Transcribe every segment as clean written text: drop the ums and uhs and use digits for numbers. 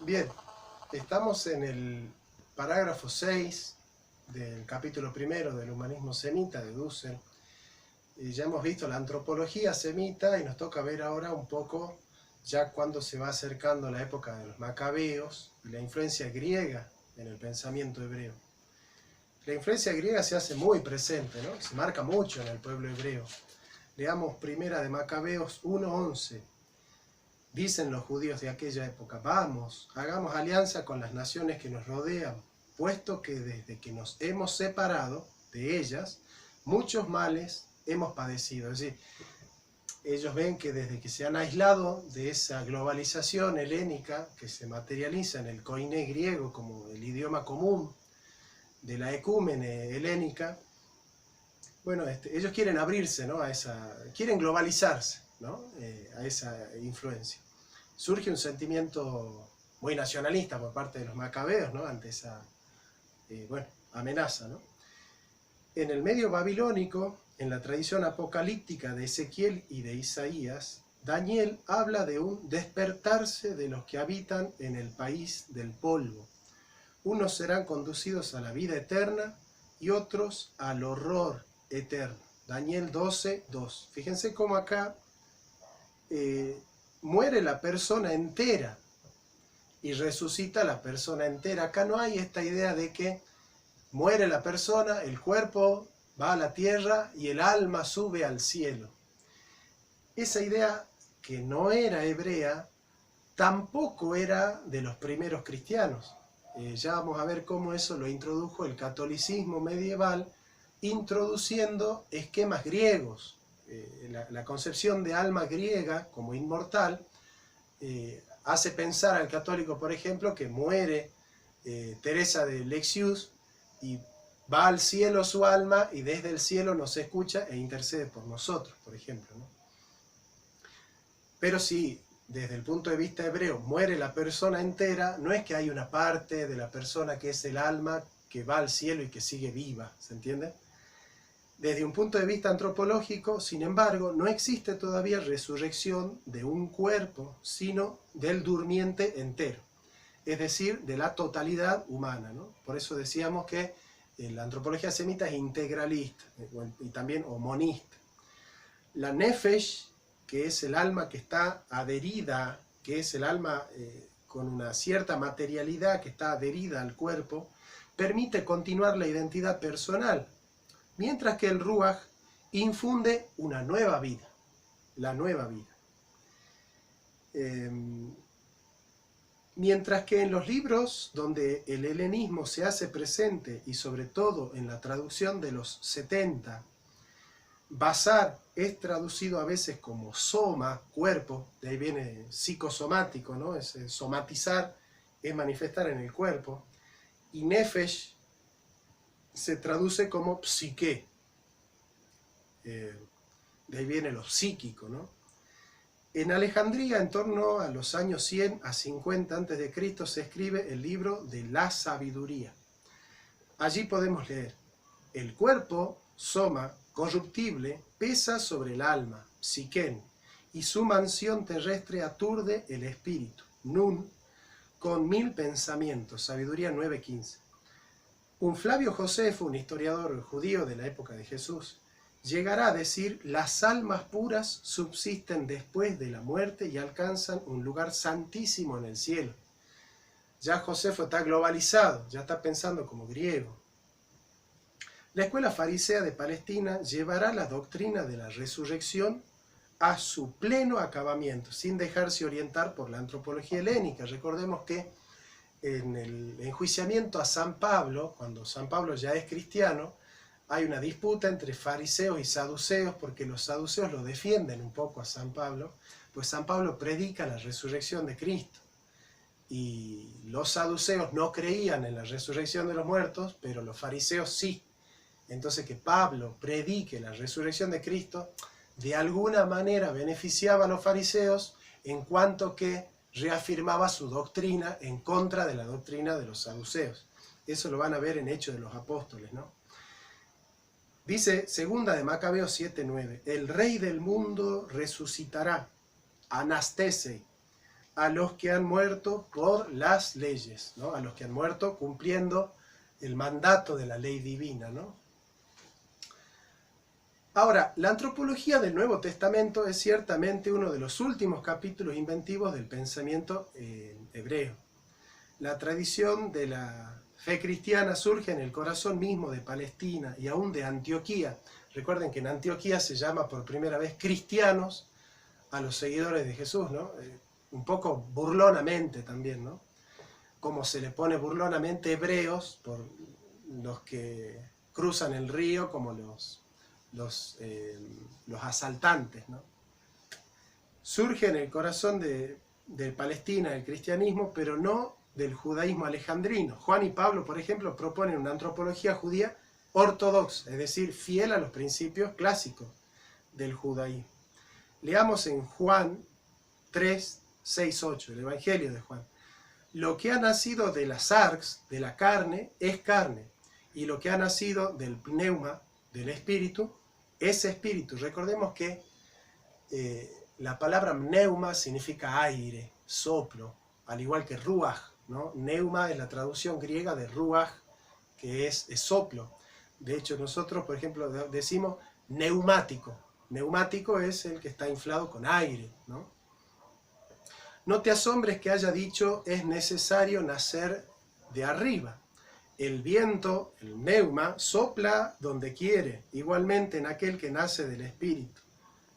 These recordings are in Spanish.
Bien, estamos en el parágrafo 6 del capítulo primero del humanismo semita de Dussel. Ya hemos visto la antropología semita y nos toca ver ahora un poco ya cuando se va acercando la época de los macabeos y la influencia griega en el pensamiento hebreo. La influencia griega se hace muy presente, ¿no? Se marca mucho en el pueblo hebreo. Leamos primera de Macabeos 1:11. Dicen los judíos de aquella época: vamos, hagamos alianza con las naciones que nos rodean, puesto que desde que nos hemos separado de ellas, muchos males hemos padecido. Es decir, ellos ven que desde que se han aislado de esa globalización helénica que se materializa en el koiné griego como el idioma común de la ecúmene helénica, bueno, ellos quieren abrirse, ¿no? Quieren globalizarse, ¿no? A esa influencia. Surge un sentimiento muy nacionalista por parte de los macabeos, ¿no? Ante esa amenaza, ¿no? En el medio babilónico, en la tradición apocalíptica de Ezequiel y de Isaías, Daniel habla de un despertarse de los que habitan en el país del polvo. Unos serán conducidos a la vida eterna y otros al horror eterno. Daniel 12:2. Fíjense cómo acá muere la persona entera y resucita la persona entera. Acá no hay esta idea de que muere la persona, el cuerpo va a la tierra y el alma sube al cielo. Esa idea, que no era hebrea, tampoco era de los primeros cristianos. Ya vamos a ver cómo eso lo introdujo el catolicismo medieval, introduciendo esquemas griegos. La concepción de alma griega como inmortal hace pensar al católico, por ejemplo, que muere Teresa de Lisieux y va al cielo su alma y desde el cielo nos escucha e intercede por nosotros, por ejemplo, ¿no? Pero si desde el punto de vista hebreo muere la persona entera, no es que hay una parte de la persona que es el alma que va al cielo y que sigue viva, ¿se entiende? Desde un punto de vista antropológico, sin embargo, no existe todavía resurrección de un cuerpo, sino del durmiente entero, es decir, de la totalidad humana, ¿no? Por eso decíamos que la antropología semita es integralista y también monista. La nefesh, que es el alma que está adherida, que es el alma con una cierta materialidad que está adherida al cuerpo, permite continuar la identidad personal, mientras que el ruach infunde una nueva vida, la nueva vida. Mientras que en los libros donde el helenismo se hace presente, y sobre todo en la traducción de los 70, basar es traducido a veces como soma, cuerpo, de ahí viene psicosomático, ¿no? Es somatizar, es manifestar en el cuerpo, y nefesh se traduce como psique, de ahí viene lo psíquico, ¿no? En Alejandría, en torno a los años 100 a 50 a.C., se escribe el libro de la sabiduría. Allí podemos leer: el cuerpo, soma, corruptible, pesa sobre el alma, psiquén, y su mansión terrestre aturde el espíritu, nun, con 1000 pensamientos, sabiduría 9:15. Un Flavio Josefo, un historiador judío de la época de Jesús, llegará a decir: las almas puras subsisten después de la muerte y alcanzan un lugar santísimo en el cielo. Ya Josefo está globalizado, ya está pensando como griego. La escuela farisea de Palestina llevará la doctrina de la resurrección a su pleno acabamiento, sin dejarse orientar por la antropología helénica. Recordemos que en el enjuiciamiento a San Pablo, cuando San Pablo ya es cristiano, hay una disputa entre fariseos y saduceos, porque los saduceos lo defienden un poco a San Pablo, pues San Pablo predica la resurrección de Cristo. Y los saduceos no creían en la resurrección de los muertos, pero los fariseos sí. Entonces, que Pablo predique la resurrección de Cristo, de alguna manera beneficiaba a los fariseos, en cuanto que reafirmaba su doctrina en contra de la doctrina de los saduceos. Eso lo van a ver en Hechos de los Apóstoles, ¿no? Dice segunda de Macabeos 7:9: el rey del mundo resucitará, anastese, a los que han muerto por las leyes, ¿no? A los que han muerto cumpliendo el mandato de la ley divina, ¿no? Ahora, la antropología del Nuevo Testamento es ciertamente uno de los últimos capítulos inventivos del pensamiento hebreo. La tradición de la fe cristiana surge en el corazón mismo de Palestina y aún de Antioquía. Recuerden que en Antioquía se llama por primera vez cristianos a los seguidores de Jesús, ¿no? Un poco burlonamente también, ¿no? Como se le pone burlonamente hebreos por los que cruzan el río como los asaltantes, ¿no? Surge en el corazón de Palestina el cristianismo, pero no del judaísmo alejandrino. Juan y Pablo, por ejemplo, proponen una antropología judía ortodoxa, es decir, fiel a los principios clásicos del judaísmo. Leamos en Juan 3, 6, 8, el Evangelio de Juan. Lo que ha nacido de la sarx, de la carne, es carne, y lo que ha nacido del pneuma, del espíritu, es espíritu. Recordemos que la palabra pneuma significa aire, soplo, al igual que ruach, ¿no? Neuma es la traducción griega de ruach, que es soplo. De hecho, nosotros, por ejemplo, decimos neumático. Neumático es el que está inflado con aire, ¿no? No te asombres que haya dicho, es necesario nacer de arriba. El viento, el neuma, sopla donde quiere, igualmente en aquel que nace del Espíritu.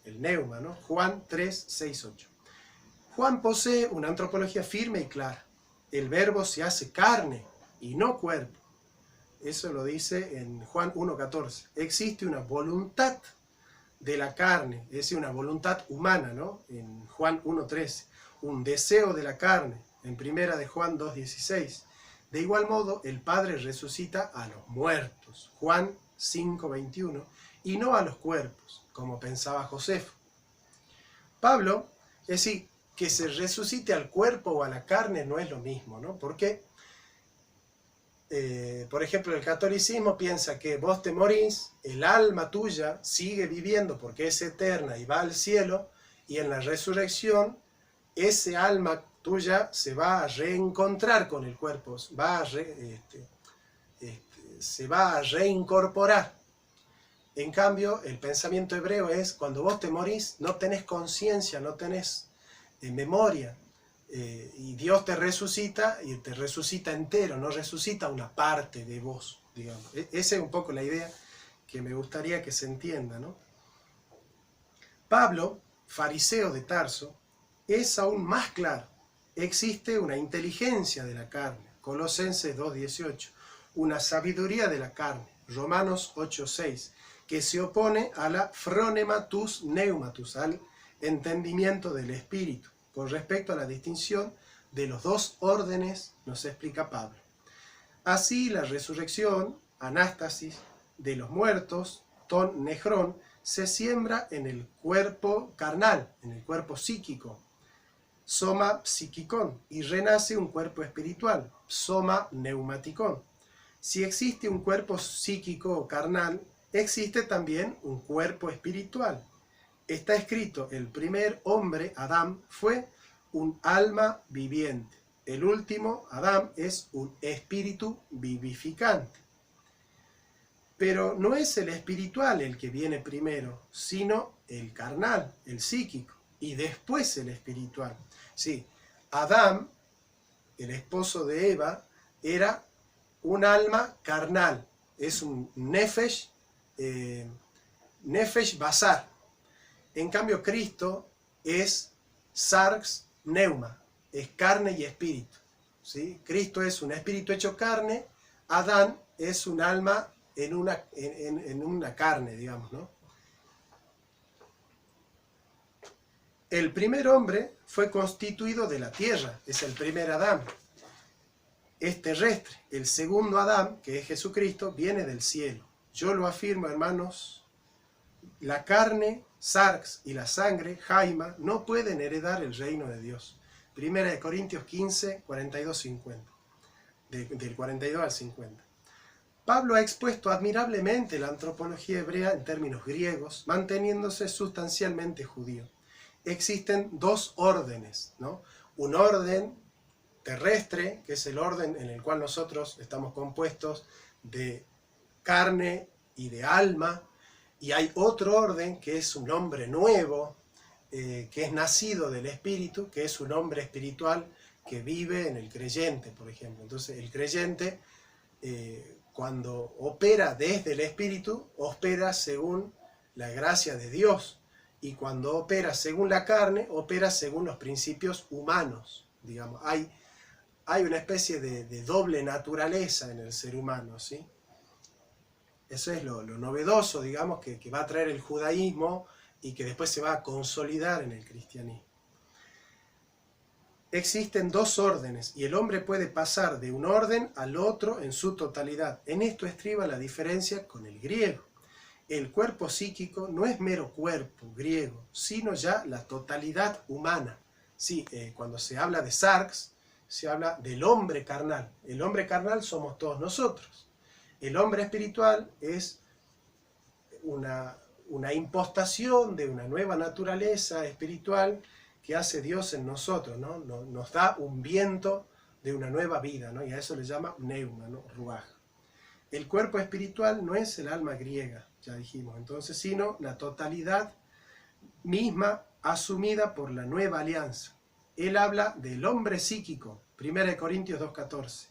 El neuma, ¿no? Juan 3, 6, 8. Juan posee una antropología firme y clara. El verbo se hace carne y no cuerpo. Eso lo dice en Juan 1, 14. Existe una voluntad de la carne, es decir, una voluntad humana, ¿no? En Juan 1, 13. Un deseo de la carne, en primera de Juan 2, 16. De igual modo, el Padre resucita a los muertos, Juan 5, 21, y no a los cuerpos, como pensaba Josefo. Pablo, es decir, que se resucite al cuerpo o a la carne no es lo mismo, ¿no? Porque, por ejemplo, el catolicismo piensa que vos te morís, el alma tuya sigue viviendo porque es eterna y va al cielo, y en la resurrección, ese alma tuya se va a reencontrar con el cuerpo, se va a reincorporar. En cambio, el pensamiento hebreo es, cuando vos te morís, no tenés conciencia, no tenés memoria, y Dios te resucita, y te resucita entero, no resucita una parte de vos, digamos. Esa es un poco la idea que me gustaría que se entienda, ¿no? Pablo, fariseo de Tarso, es aún más claro. Existe una inteligencia de la carne, Colosenses 2:18, una sabiduría de la carne, Romanos 8:6, que se opone a la phronematus neumatus, al entendimiento del espíritu, con respecto a la distinción de los dos órdenes, nos explica Pablo. Así, la resurrección, anástasis, de los muertos, ton negrón, se siembra en el cuerpo carnal, en el cuerpo psíquico, soma psiquicón, y renace un cuerpo espiritual, soma neumaticón. Si existe un cuerpo psíquico o carnal, existe también un cuerpo espiritual. Está escrito, el primer hombre, Adán, fue un alma viviente. El último, Adán, es un espíritu vivificante. Pero no es el espiritual el que viene primero, sino el carnal, el psíquico, y después el espiritual. Sí, Adán, el esposo de Eva, era un alma carnal, es un nefesh basar. En cambio, Cristo es sarx neuma, es carne y espíritu. ¿Sí? Cristo es un espíritu hecho carne, Adán es un alma en una carne, digamos, ¿no? El primer hombre fue constituido de la tierra, es el primer Adán. Es terrestre. El segundo Adán, que es Jesucristo, viene del cielo. Yo lo afirmo, hermanos, la carne, sarx, y la sangre, jaima, no pueden heredar el reino de Dios. Primera de Corintios 15, 42, 50. Del 42 al 50. Pablo ha expuesto admirablemente la antropología hebrea en términos griegos, manteniéndose sustancialmente judío. Existen dos órdenes, ¿no? un orden terrestre, que es el orden en el cual nosotros estamos compuestos de carne y de alma, y hay otro orden que es un hombre nuevo, que es nacido del espíritu, que es un hombre espiritual que vive en el creyente, por ejemplo. Entonces el creyente, cuando opera desde el espíritu, opera según la gracia de Dios, y cuando opera según la carne, opera según los principios humanos, digamos. Hay una especie de doble naturaleza en el ser humano, ¿sí? Eso es lo novedoso, digamos, que va a traer el judaísmo y que después se va a consolidar en el cristianismo. Existen dos órdenes y el hombre puede pasar de un orden al otro en su totalidad. En esto estriba la diferencia con el griego. El cuerpo psíquico no es mero cuerpo griego, sino ya la totalidad humana. Sí, cuando se habla de sarx, se habla del hombre carnal. El hombre carnal somos todos nosotros. El hombre espiritual es una impostación de una nueva naturaleza espiritual que hace Dios en nosotros, ¿no? Nos da un viento de una nueva vida, ¿no? Y a eso le llama neuma, ¿no? Ruaj. El cuerpo espiritual no es el alma griega, ya dijimos, entonces, sino la totalidad misma asumida por la nueva alianza. Él habla del hombre psíquico, 1 Corintios 2:14,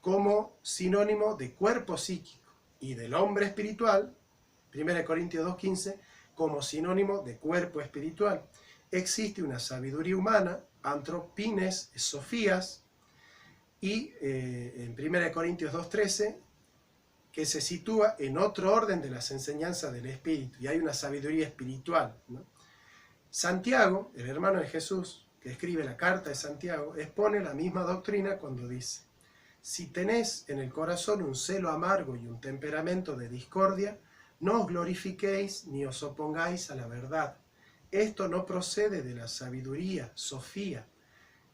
como sinónimo de cuerpo psíquico, y del hombre espiritual, 1 Corintios 2:15, como sinónimo de cuerpo espiritual. Existe una sabiduría humana, antropines, sofías, y en 1 Corintios 2:13, que se sitúa en otro orden de las enseñanzas del Espíritu, y hay una sabiduría espiritual, ¿no? Santiago, el hermano de Jesús, que escribe la carta de Santiago, expone la misma doctrina cuando dice: si tenéis en el corazón un celo amargo y un temperamento de discordia, no os glorifiquéis ni os opongáis a la verdad. Esto no procede de la sabiduría, sofía,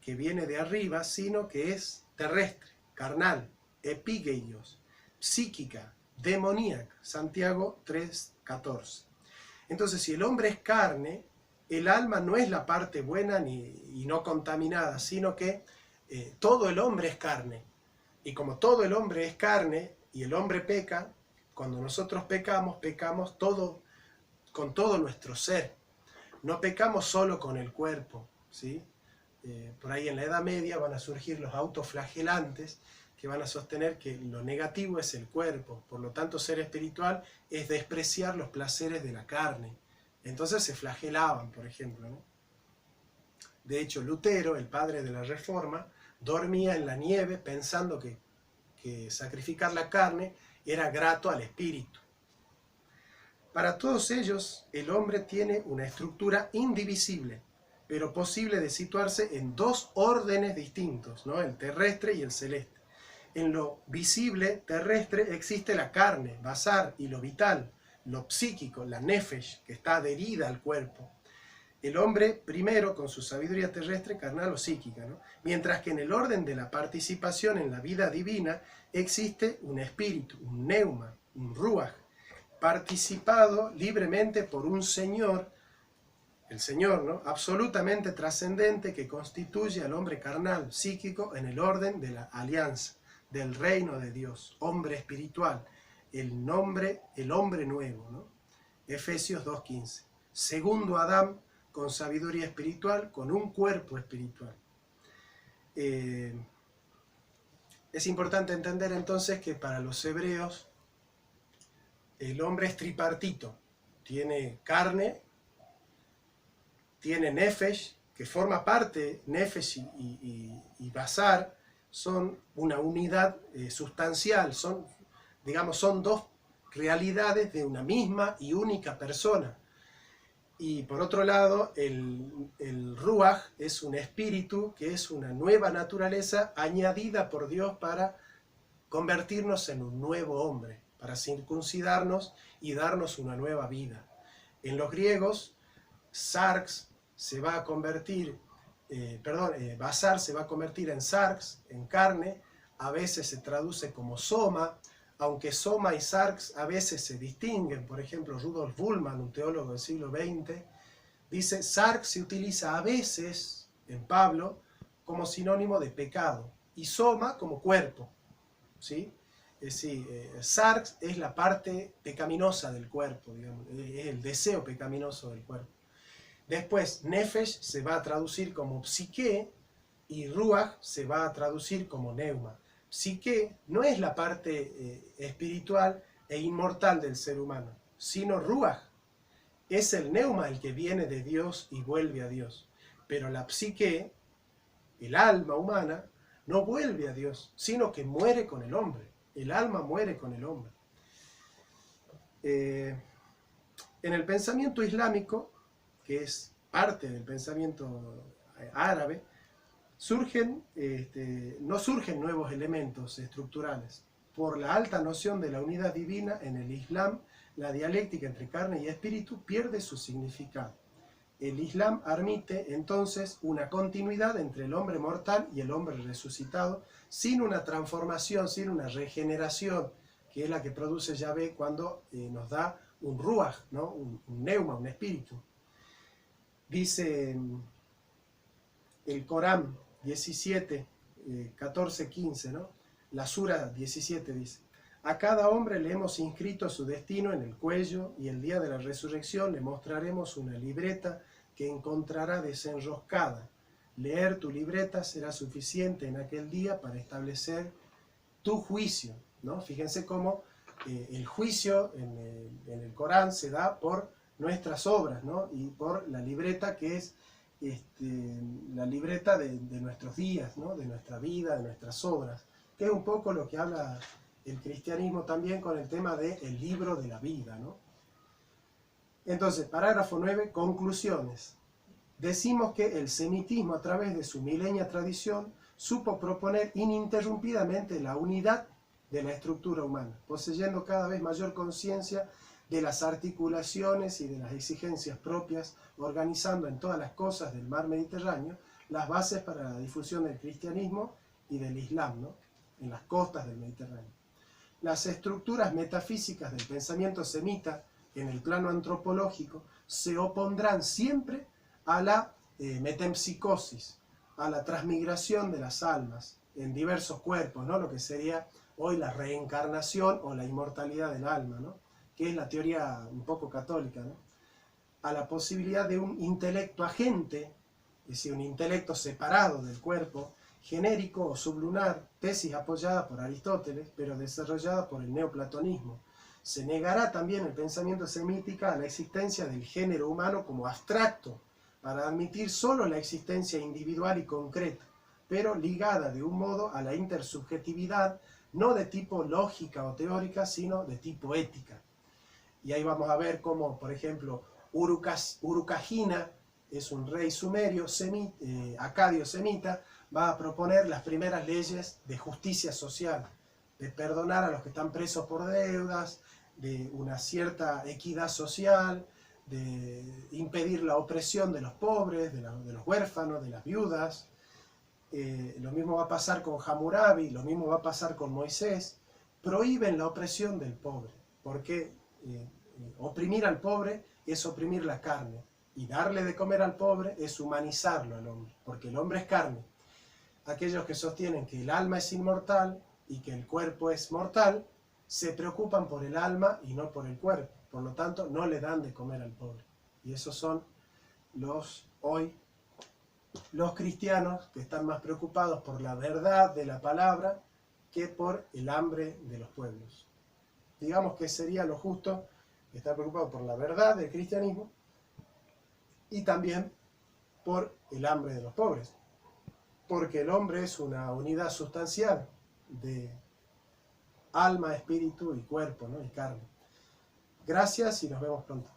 que viene de arriba, sino que es terrestre, carnal, epigeios, psíquica, demoníaca. Santiago 3:14. Entonces, si el hombre es carne, el alma no es la parte buena y no contaminada, sino que todo el hombre es carne. Y como todo el hombre es carne y el hombre peca, cuando nosotros pecamos, pecamos todo, con todo nuestro ser. No pecamos solo con el cuerpo, ¿sí? Por ahí en la Edad Media van a surgir los autoflagelantes que van a sostener que lo negativo es el cuerpo. Por lo tanto, ser espiritual es despreciar los placeres de la carne. Entonces se flagelaban, por ejemplo, ¿no? De hecho, Lutero, el padre de la Reforma, dormía en la nieve pensando que sacrificar la carne era grato al espíritu. Para todos ellos, el hombre tiene una estructura indivisible, pero posible de situarse en dos órdenes distintos, ¿no? El terrestre y el celeste. En lo visible terrestre existe la carne, basar, y lo vital, lo psíquico, la nefesh, que está adherida al cuerpo. El hombre primero con su sabiduría terrestre, carnal o psíquica, ¿no? Mientras que en el orden de la participación en la vida divina existe un espíritu, un neuma, un ruaj, participado libremente por un Señor, el Señor, ¿no? Absolutamente trascendente, que constituye al hombre carnal, psíquico, en el orden de la alianza, del reino de Dios, hombre espiritual, el hombre nuevo, ¿no? Efesios 2:15. Segundo Adán, con sabiduría espiritual, con un cuerpo espiritual. Es importante entender entonces que para los hebreos el hombre es tripartito, tiene carne, tiene nefesh, que forma parte, nefesh y basar, son una unidad sustancial, son dos realidades de una misma y única persona. Y por otro lado, el Ruaj es un espíritu que es una nueva naturaleza añadida por Dios para convertirnos en un nuevo hombre, para circuncidarnos y darnos una nueva vida. En los griegos, sarx se va a convertir, basar se va a convertir en sarx, en carne, a veces se traduce como soma, aunque soma y sarx a veces se distinguen. Por ejemplo, Rudolf Bultmann, un teólogo del siglo XX, dice: sarx se utiliza a veces en Pablo como sinónimo de pecado y soma como cuerpo, ¿sí? Es decir, sarx es la parte pecaminosa del cuerpo, digamos, es el deseo pecaminoso del cuerpo. Después, nefesh se va a traducir como psique y ruach se va a traducir como neuma. Psique no es la parte espiritual e inmortal del ser humano, sino ruach. Es el neuma el que viene de Dios y vuelve a Dios. Pero la psique, el alma humana, no vuelve a Dios, sino que muere con el hombre. El alma muere con el hombre. En el pensamiento islámico, que es parte del pensamiento árabe, no surgen nuevos elementos estructurales. Por la alta noción de la unidad divina en el Islam, la dialéctica entre carne y espíritu pierde su significado. El Islam admite entonces una continuidad entre el hombre mortal y el hombre resucitado, sin una transformación, sin una regeneración, que es la que produce Yahvé cuando nos da un ruach, ¿no? un neuma, un espíritu. Dice el Corán 17, 14, 15, ¿no? La Sura 17 dice: a cada hombre le hemos inscrito su destino en el cuello, y el día de la resurrección le mostraremos una libreta que encontrará desenroscada. Leer tu libreta será suficiente en aquel día para establecer tu juicio, ¿no? Fíjense cómo el juicio en el Corán se da por nuestras obras, ¿no? Y por la libreta que es la libreta de nuestros días, ¿no? De nuestra vida, de nuestras obras, que es un poco lo que habla el cristianismo también con el tema del libro de la vida, ¿no? Entonces, parágrafo 9, conclusiones. Decimos que el semitismo, a través de su milenia tradición, supo proponer ininterrumpidamente la unidad de la estructura humana, poseyendo cada vez mayor conciencia de las articulaciones y de las exigencias propias, organizando en todas las cosas del mar Mediterráneo las bases para la difusión del cristianismo y del Islam, ¿no? En las costas del Mediterráneo. Las estructuras metafísicas del pensamiento semita en el plano antropológico se opondrán siempre a la metempsicosis, a la transmigración de las almas en diversos cuerpos, ¿no? Lo que sería hoy la reencarnación o la inmortalidad del alma, ¿no? Que es la teoría un poco católica, ¿no? A la posibilidad de un intelecto agente, es decir, un intelecto separado del cuerpo, genérico o sublunar, tesis apoyada por Aristóteles, pero desarrollada por el neoplatonismo. Se negará también el pensamiento semítica a la existencia del género humano como abstracto, para admitir solo la existencia individual y concreta, pero ligada de un modo a la intersubjetividad, no de tipo lógica o teórica, sino de tipo ética. Y ahí vamos a ver cómo, por ejemplo, Urukagina es un rey sumerio, acadio semita, va a proponer las primeras leyes de justicia social, de perdonar a los que están presos por deudas, de una cierta equidad social, de impedir la opresión de los pobres, de los huérfanos, de las viudas. Lo mismo va a pasar con Hammurabi, lo mismo va a pasar con Moisés. Prohíben la opresión del pobre, porque oprimir al pobre es oprimir la carne, y darle de comer al pobre es humanizarlo al hombre, porque el hombre es carne. Aquellos que sostienen que el alma es inmortal y que el cuerpo es mortal, se preocupan por el alma y no por el cuerpo. Por lo tanto, no le dan de comer al pobre. Y esos son los cristianos que están más preocupados por la verdad de la palabra que por el hambre de los pueblos. Digamos que sería lo justo estar preocupado por la verdad del cristianismo y también por el hambre de los pobres. Porque el hombre es una unidad sustancial de alma, espíritu y cuerpo, ¿no? Y carne. Gracias y nos vemos pronto.